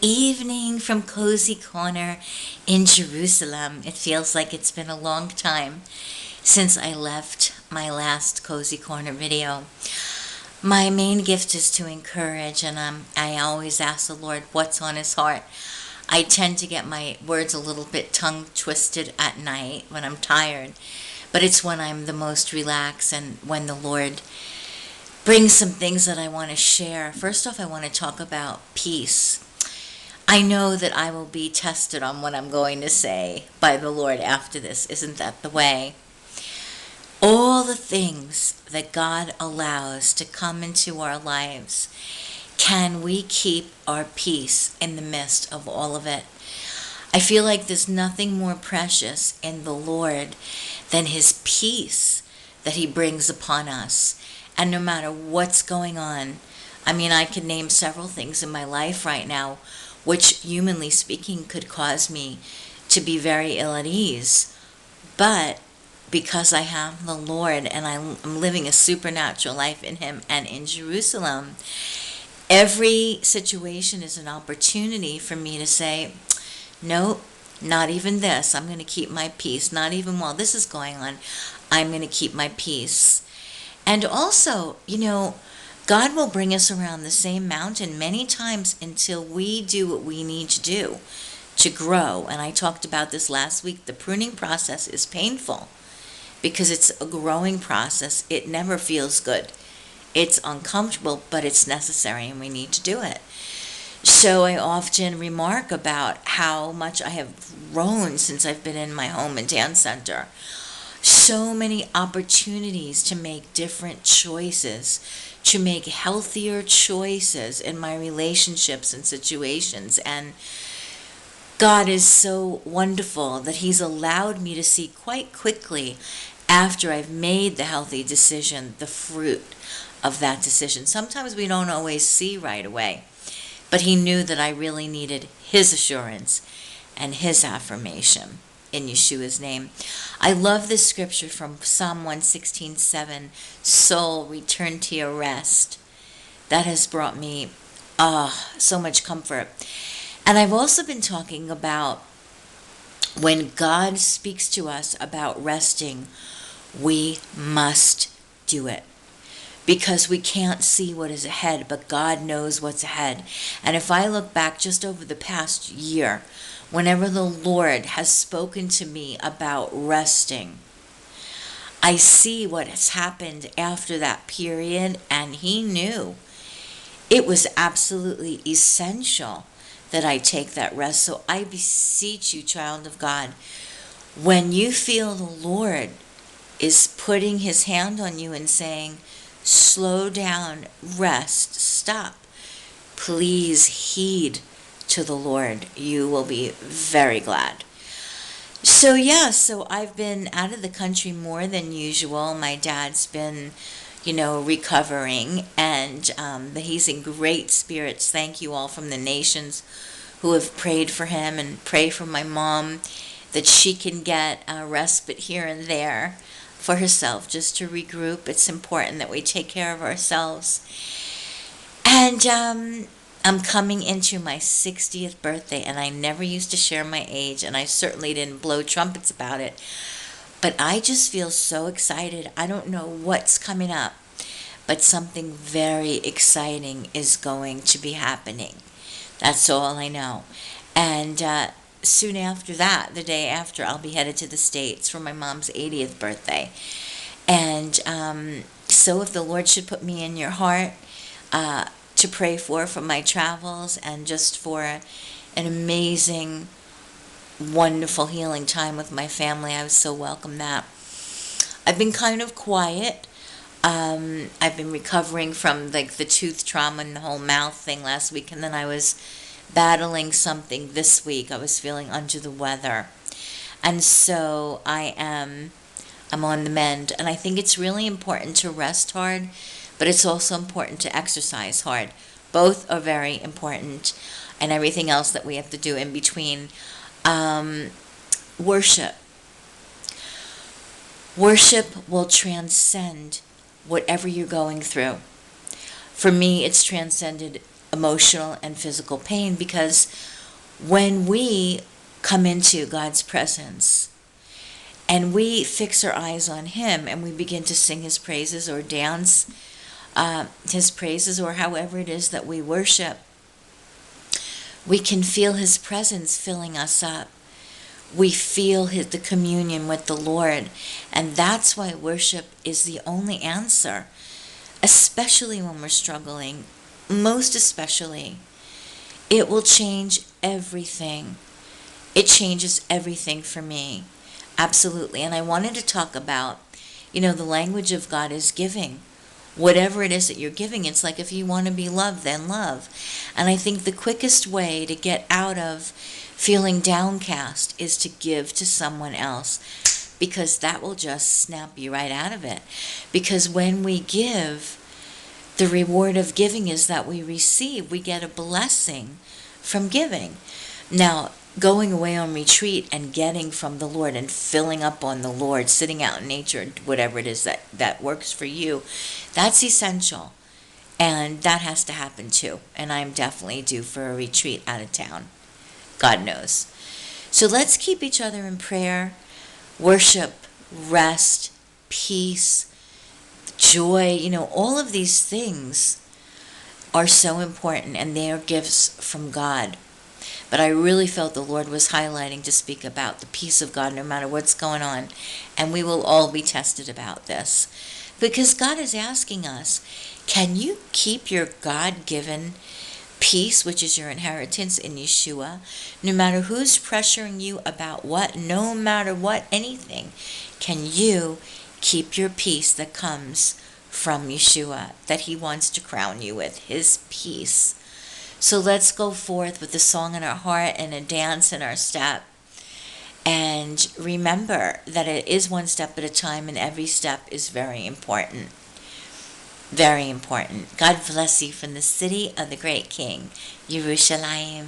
evening from Cozy Corner in Jerusalem. It feels like it's been a long time since I left my last Cozy Corner video. My main gift is to encourage, and I always ask the Lord what's on his heart. I tend to get my words a little bit tongue twisted at night when I'm tired, but it's when I'm the most relaxed and when the Lord brings some things that I want to share. First off, I want to talk about peace. I know that I will be tested on what I'm going to say by the Lord after this. Isn't that the way? All the things that God allows to come into our lives, can we keep our peace in the midst of all of it? I feel like there's nothing more precious in the Lord than his peace that he brings upon us. And no matter what's going on, I could name several things in my life right now which, humanly speaking, could cause me to be very ill at ease. But because I have the Lord and I'm living a supernatural life in him and in Jerusalem, every situation is an opportunity for me to say, nope, not even this. I'm going to keep my peace. Not even while this is going on, I'm going to keep my peace. And also, God will bring us around the same mountain many times until we do what we need to do to grow. And I talked about this last week. The pruning process is painful because it's a growing process. It never feels good. It's uncomfortable, but it's necessary and we need to do it. So I often remark about how much I have grown since I've been in my home and dance center. So many opportunities to make different choices, to make healthier choices in my relationships and situations. And God is so wonderful that he's allowed me to see quite quickly, after I've made the healthy decision, the fruit of that decision. Sometimes we don't always see right away, but he knew that I really needed his assurance and his affirmation in Yeshua's name. I love this scripture from Psalm 116:7. Soul, return to your rest. That has brought me so much comfort. And I've also been talking about when God speaks to us about resting, we must do it. Because we can't see what is ahead, but God knows what's ahead. And if I look back just over the past year, whenever the Lord has spoken to me about resting, I see what has happened after that period, and he knew it was absolutely essential that I take that rest. So I beseech you, child of God, when you feel the Lord is putting his hand on you and saying, slow down, rest, stop, please heed to the Lord. You will be very glad. So I've been out of the country more than usual. My dad's been, recovering, and but he's in great spirits. Thank you all from the nations who have prayed for him, and pray for my mom that she can get a respite here and there for herself, just to regroup. It's important that we take care of ourselves. And I'm coming into my 60th birthday, and I never used to share my age, and I certainly didn't blow trumpets about it. But I just feel so excited. I don't know what's coming up, but something very exciting is going to be happening. That's all I know. And soon after that, the day after, I'll be headed to the States for my mom's 80th birthday. And so if the Lord should put me in your heart to pray for my travels and just for an amazing, wonderful healing time with my family, I would so welcome that. I've been kind of quiet. I've been recovering from the tooth trauma and the whole mouth thing last week, and then I was battling something this week. I was feeling under the weather. And so I'm on the mend. And I think it's really important to rest hard, but it's also important to exercise hard. Both are very important, and everything else that we have to do in between. Worship. Worship will transcend whatever you're going through. For me, it's transcended emotional and physical pain, because when we come into God's presence and we fix our eyes on Him and we begin to sing His praises or dance His praises, or however it is that we worship, we can feel His presence filling us up. We feel the communion with the Lord. And that's why worship is the only answer, especially when we're struggling. Most especially, it will change everything. It changes everything for me. Absolutely. And I wanted to talk about, the language of God is giving. Whatever it is that you're giving, it's like, if you want to be loved, then love. And I think the quickest way to get out of feeling downcast is to give to someone else, because that will just snap you right out of it. Because when we give, the reward of giving is that we receive. We get a blessing from giving. Now, going away on retreat and getting from the Lord and filling up on the Lord, sitting out in nature, whatever it is that works for you, that's essential. And that has to happen too. And I'm definitely due for a retreat out of town. God knows. So let's keep each other in prayer, worship, rest, peace, joy. All of these things are so important, and they are gifts from God. But I really felt the Lord was highlighting to speak about the peace of God no matter what's going on. And we will all be tested about this. Because God is asking us, can you keep your God-given peace, which is your inheritance in Yeshua, no matter who's pressuring you about what, no matter what, anything? Can you keep your peace that comes from Yeshua, that He wants to crown you with, His peace? So let's go forth with a song in our heart and a dance in our step. And remember that it is one step at a time, and every step is very important. Very important. God bless you from the city of the great King, Yerushalayim.